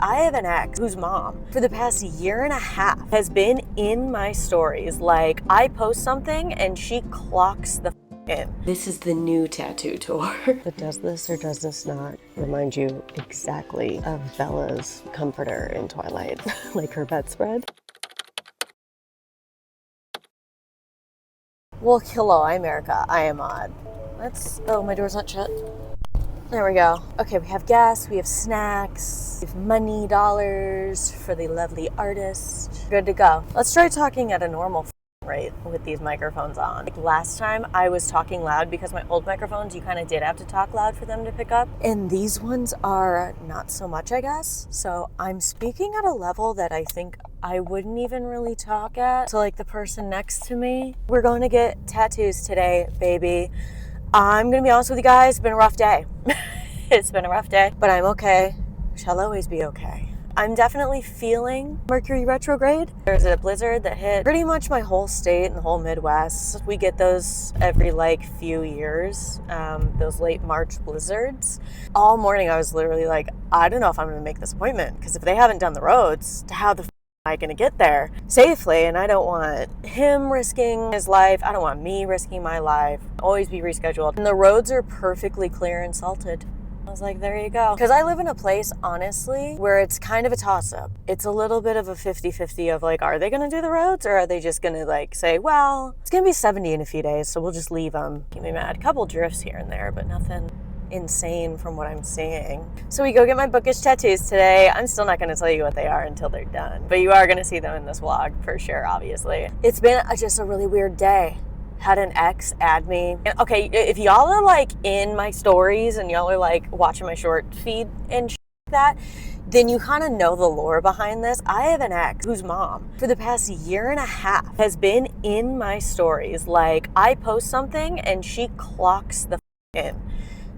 I have an ex whose mom, for the past year and a half, has been in my stories. Like, I post something and she clocks the in. This is the new tattoo tour. But does this or does this not remind you exactly of Bella's comforter in Twilight? Like her bedspread? Well, hello, I'm Erica. I am Odd. Oh, my door's not shut. There we go. Okay, we have gas, we have snacks, we have money, dollars for the lovely artist. Good to go. Let's try talking at a normal rate with these microphones on. Like last time I was talking loud because my old microphones, you kind of did have to talk loud for them to pick up. And these ones are not so much, I guess. So I'm speaking at a level that I think I wouldn't even really talk at to like the person next to me. We're going to get tattoos today, baby. I'm gonna be honest with you guys, it's been a rough day. It's been a rough day, but I'm okay. Shall always be okay. I'm definitely feeling Mercury retrograde. There's a blizzard that hit pretty much my whole state and the whole Midwest. We get those every like few years, those late March blizzards. All morning I was literally like, I don't know if I'm gonna make this appointment, because if they haven't done the roads, how the am I gonna get there safely? And I don't want him risking his life. I don't want me risking my life. Always be rescheduled. And the roads are perfectly clear and salted. I was like, there you go. Because I live in a place, honestly, where it's kind of a toss-up. It's a little bit of a 50-50 of like, are they gonna do the roads, or are they just gonna like say, well, it's gonna be 70 in a few days, so we'll just leave them. Keep me mad. A couple drifts here and there, but nothing insane from what I'm seeing. So we go get my bookish tattoos today. I'm still not going to tell you what they are until they're done, but you are going to see them in this vlog for sure, obviously. It's been just a really weird day. Had an ex add me. Okay, if y'all are like in my stories and y'all are like watching my short feed and like that, then you kind of know the lore behind this. I have an ex whose mom, for the past year and a half, has been in my stories. Like, I post something and she clocks the in.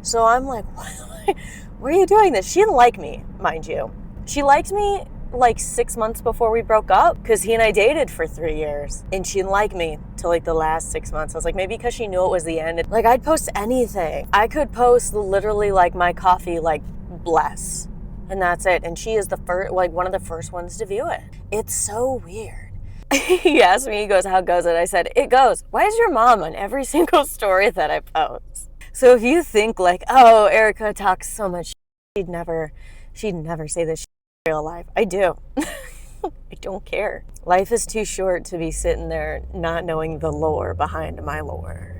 So I'm like, why are you doing this? She didn't like me, mind you. She liked me like 6 months before we broke up, because he and I dated for 3 years. And she didn't like me till like the last 6 months. I was like, maybe because she knew it was the end. Like, I'd post anything. I could post literally like my coffee, like bless. And that's it. And she is the first, like one of the first ones to view it. It's so weird. He asked me, he goes, how goes it? I said, it goes. Why is your mom on every single story that I post? So if you think like, oh, Erica talks so much, she'd never say this in real life. I do. I don't care. Life is too short to be sitting there not knowing the lore behind my lore.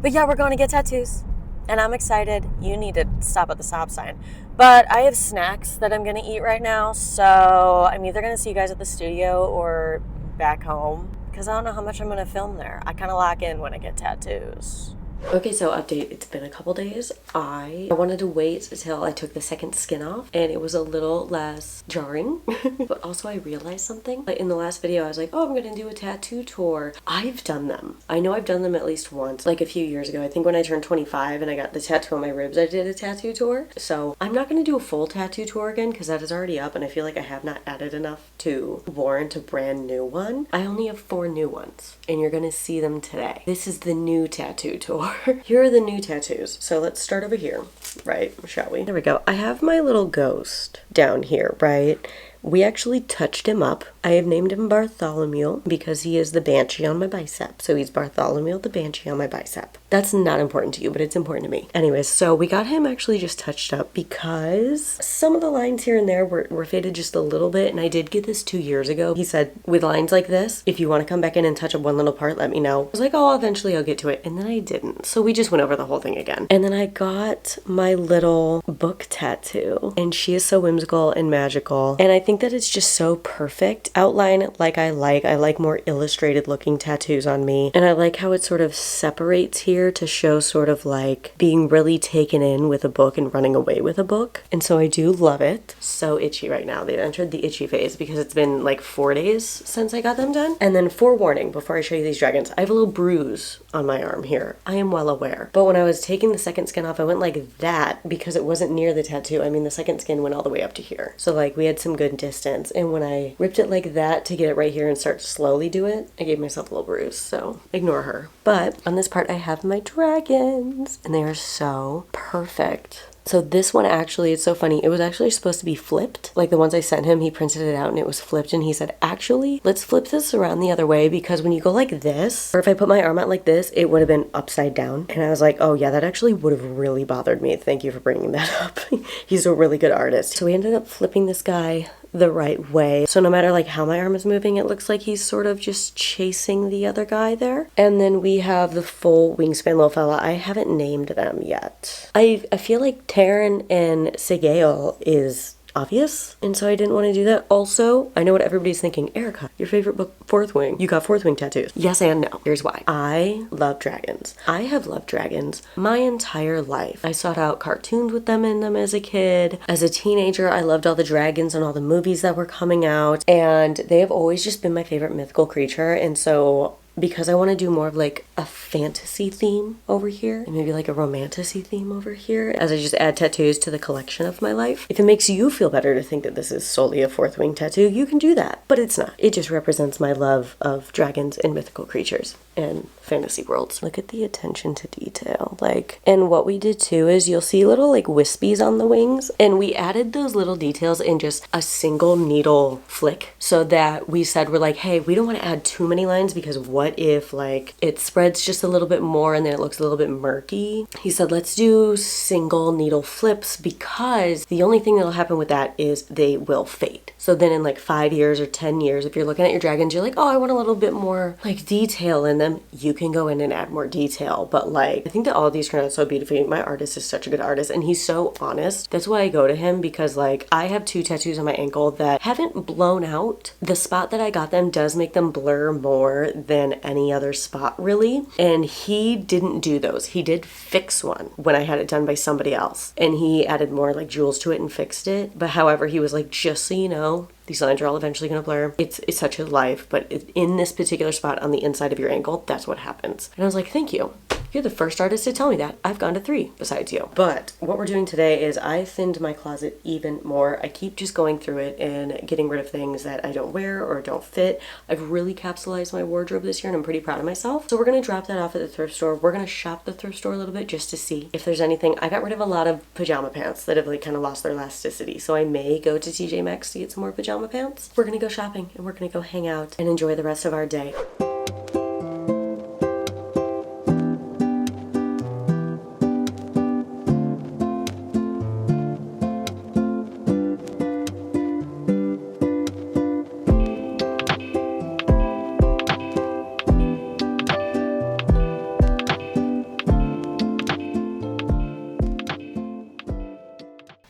But yeah, we're going to get tattoos. And I'm excited. You need to stop at the stop sign. But I have snacks that I'm going to eat right now. So I'm either going to see you guys at the studio or back home, because I don't know how much I'm going to film there. I kind of lock in when I get tattoos. Okay, so update, it's been a couple days. I wanted to wait until I took the second skin off, and it was a little less jarring. But also I realized something. Like in the last video, I was like, oh, I'm gonna do a tattoo tour. I've done them. I know I've done them at least once, like a few years ago. I think when I turned 25 and I got the tattoo on my ribs, I did a tattoo tour. So I'm not gonna do a full tattoo tour again, because that is already up, and I feel like I have not added enough to warrant a brand new one. I only have 4 new ones, and you're gonna see them today. This is the new tattoo tour. Here are the new tattoos. So let's start over here, right? Shall we? There we go. I have my little ghost down here, right? We actually touched him up. I have named him Bartholomew because he is the banshee on my bicep. So he's Bartholomew the banshee on my bicep. That's not important to you, but it's important to me. Anyways, so we got him actually just touched up because some of the lines here and there were faded just a little bit. And I did get this 2 years ago. He said, with lines like this, if you want to come back in and touch up one little part, let me know. I was like, oh, eventually I'll get to it. And then I didn't. So we just went over the whole thing again. And then I got my little book tattoo. And she is so whimsical and magical. And I think that it's just so perfect. Outline like I like more illustrated looking tattoos on me, and I like how it sort of separates here to show sort of like being really taken in with a book and running away with a book. And so I do love it. So itchy right now. They've entered the itchy phase because it's been like 4 days since I got them done. And then forewarning before I show you these dragons, I have a little bruise on my arm here. I am well aware. But when I was taking the second skin off, I went like that because it wasn't near the tattoo. I mean, the second skin went all the way up to here. So like we had some good distance. And when I ripped it like that to get it right here and start to slowly do it, I gave myself a little bruise. So ignore her. But on this part, I have my dragons and they are so perfect. So this one actually, it's so funny. It was actually supposed to be flipped. Like the ones I sent him, he printed it out and it was flipped. And he said, actually, let's flip this around the other way because when you go like this, or if I put my arm out like this, it would have been upside down. And I was like, oh yeah, that actually would have really bothered me. Thank you for bringing that up. He's a really good artist. So we ended up flipping this guy the right way. So no matter like how my arm is moving, it looks like he's sort of just chasing the other guy there. And then we have the full wingspan little fella. I haven't named them yet. I feel like Taryn and Sigale is obvious, and so I didn't want to do that. Also, I know what everybody's thinking. Erica, your favorite book, Fourth Wing. You got Fourth Wing tattoos. Yes and no. Here's why. I love dragons. I have loved dragons my entire life. I sought out cartoons with them in them as a kid. As a teenager, I loved all the dragons and all the movies that were coming out, and they have always just been my favorite mythical creature. And so because I want to do more of like a fantasy theme over here and maybe like a romantasy theme over here as I just add tattoos to the collection of my life. If it makes you feel better to think that this is solely a Fourth Wing tattoo, you can do that, but it's not. It just represents my love of dragons and mythical creatures and fantasy worlds. Look at the attention to detail. Like, and what we did too is you'll see little like wispies on the wings, and we added those little details in just a single needle flick so that we said, we're like, hey, we don't want to add too many lines because what if like it spreads just a little bit more and then it looks a little bit murky. He said, let's do single needle flips because the only thing that'll happen with that is they will fade. So then in like 5 years or 10 years, if you're looking at your dragons, you're like, oh, I want a little bit more like detail in them. You can go in and add more detail. But like, I think that all of these turn out so beautifully. My artist is such a good artist and he's so honest. That's why I go to him, because like I have 2 tattoos on my ankle that haven't blown out. The spot that I got them does make them blur more than any other spot really. And he didn't do those. He did fix one when I had it done by somebody else. And he added more like jewels to it and fixed it. But however, he was like, just so you know, these lines are all eventually going to blur. It's such a life, but in this particular spot on the inside of your ankle, that's what happens. And I was like, thank you. You're the first artist to tell me that. I've gone to 3 besides you. But what we're doing today is I thinned my closet even more. I keep just going through it and getting rid of things that I don't wear or don't fit. I've really capsulized my wardrobe this year and I'm pretty proud of myself. So we're going to drop that off at the thrift store. We're going to shop the thrift store a little bit just to see if there's anything. I got rid of a lot of pajama pants that have like kind of lost their elasticity. So I may go to TJ Maxx to get some more pajama pants. We're going to go shopping and we're going to go hang out and enjoy the rest of our day.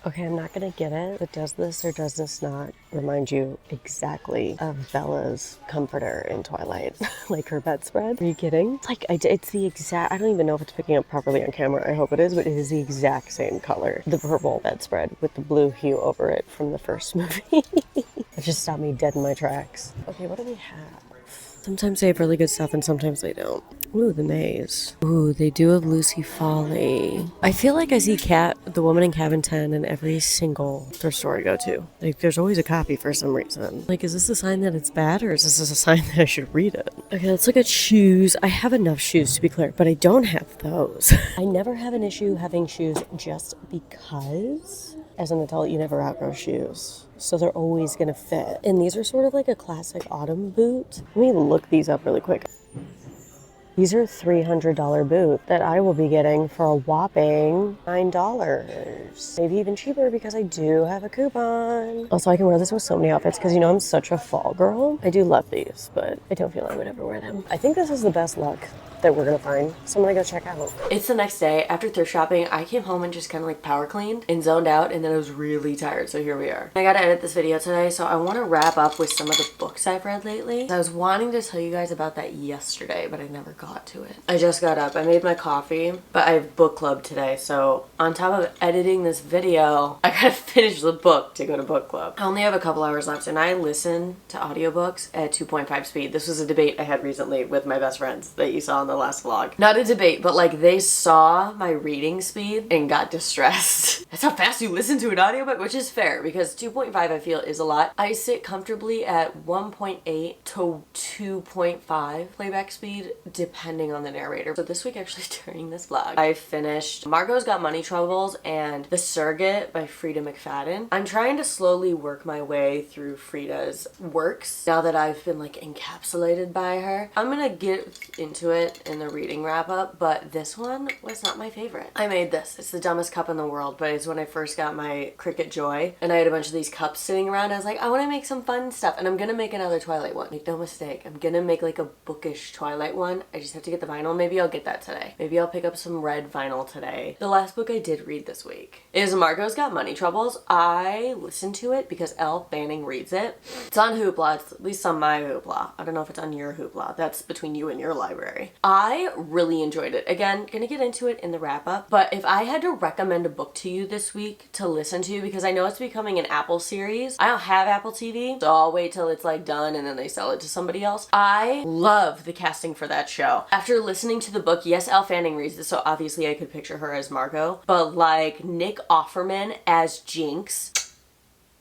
Okay, I'm not gonna get it, but does this or does this not remind you exactly of Bella's comforter in Twilight? Like her bedspread? Are you kidding? It's like, it's the exact, I don't even know if it's picking up properly on camera. I hope it is, but it is the exact same color. The purple bedspread with the blue hue over it from the first movie. It just stopped me dead in my tracks. Okay, what do we have? Sometimes they have really good stuff and sometimes they don't. Ooh, the maze. Ooh, they do have Lucy Folly. I feel like I see The Woman in Cabin 10 in every single thrift store I go to. Like, there's always a copy for some reason. Like, is this a sign that it's bad or is this a sign that I should read it? Okay, let's look at shoes. I have enough shoes to be clear, but I don't have those. I never have an issue having shoes just because as an adult, you never outgrow shoes. So they're always gonna fit. And these are sort of like a classic autumn boot. Let me look these up really quick. These are $300 boot that I will be getting for a whopping $9. Maybe even cheaper because I do have a coupon. Also, I can wear this with so many outfits because you know I'm such a fall girl. I do love these, but I don't feel I would ever wear them. I think this is the best look that we're gonna find. So I'm gonna go check out. It's the next day. After thrift shopping, I came home and just kind of like power cleaned and zoned out, and then I was really tired, so here we are. I gotta edit this video today, so I want to wrap up with some of the books I've read lately. I was wanting to tell you guys about that yesterday, but I never got to it. I just got up, I made my coffee, but I have book club today, so on top of editing this video, I gotta finish the book to go to book club. I only have a couple hours left, and I listen to audiobooks at 2.5 speed. This was a debate I had recently with my best friends that you saw in the last vlog. Not a debate, but like they saw my reading speed and got distressed. That's how fast you listen to an audiobook, which is fair because 2.5 I feel is a lot. I sit comfortably at 1.8 to 2.5 playback speed depending depending on the narrator. So this week, actually, during this vlog, I finished Margot's Got Money Troubles and The Surrogate by Frida McFadden. I'm trying to slowly work my way through Frida's works now that I've been like encapsulated by her. I'm gonna get into it in the reading wrap up, but this one was not my favorite. I made this. It's the dumbest cup in the world, but it's when I first got my Cricut Joy and I had a bunch of these cups sitting around. I was like, I want to make some fun stuff, and I'm gonna make another Twilight one. Make no mistake, I'm gonna make like a bookish Twilight one. I just have to get the vinyl. Maybe I'll get that today. Maybe I'll pick up some red vinyl today. The last book I did read this week is Margot's Got Money Troubles. I listened to it because Elle Fanning reads it. It's on Hoopla. It's at least on my Hoopla. I don't know if it's on your Hoopla. That's between you and your library. I really enjoyed it. Again, gonna get into it in the wrap up, but if I had to recommend a book to you this week to listen to, because I know it's becoming an Apple series. I don't have Apple TV, so I'll wait till it's like done and then they sell it to somebody else. I love the casting for that show. After listening to the book, yes, Elle Fanning reads this, so obviously I could picture her as Margot, but like Nick Offerman as Jinx,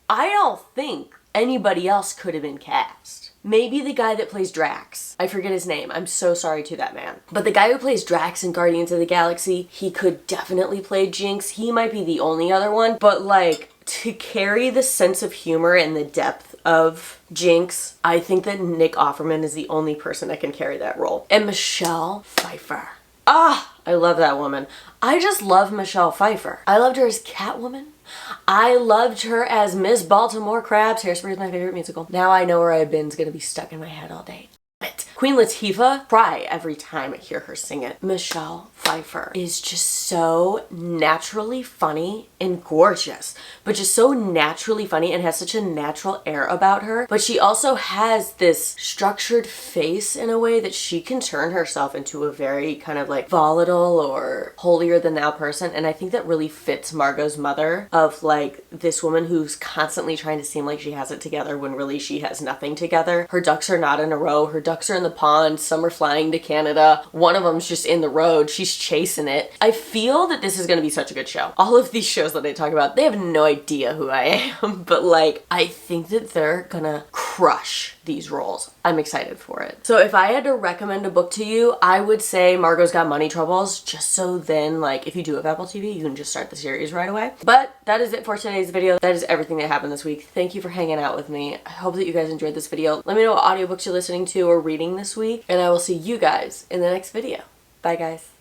I don't think anybody else could have been cast. Maybe the guy that plays Drax. I forget his name. I'm so sorry to that man. But the guy who plays Drax in Guardians of the Galaxy, he could definitely play Jinx. He might be the only other one. But like, to carry the sense of humor and the depth of Jinx, I think that Nick Offerman is the only person that can carry that role. And Michelle Pfeiffer. Ah, I love that woman. I just love Michelle Pfeiffer. I loved her as Catwoman. I loved her as Miss Baltimore Crabs. Hairspray is my favorite musical. Now I Know Where I've Been is gonna be stuck in my head all day. Queen Latifah, cry every time I hear her sing it. Michelle Pfeiffer is just so naturally funny and gorgeous, but just so naturally funny and has such a natural air about her. But she also has this structured face in a way that she can turn herself into a very kind of like volatile or holier than thou person. And I think that really fits Margot's mother of like this woman who's constantly trying to seem like she has it together when really she has nothing together. Her ducks are not in a row. Her ducks are in the pond. Some are flying to Canada. One of them's just in the road. She's chasing it. I feel that this is going to be such a good show. All of these shows that I talk about, they have no idea who I am, but like, I think that they're gonna crush these roles. I'm excited for it. So if I had to recommend a book to you, I would say Margot's Got Money Troubles, just so then like if you do have Apple TV, you can just start the series right away. But that is it for today's video. That is everything that happened this week. Thank you for hanging out with me. I hope that you guys enjoyed this video. Let me know what audiobooks you're listening to or reading this week, and I will see you guys in the next video. Bye guys.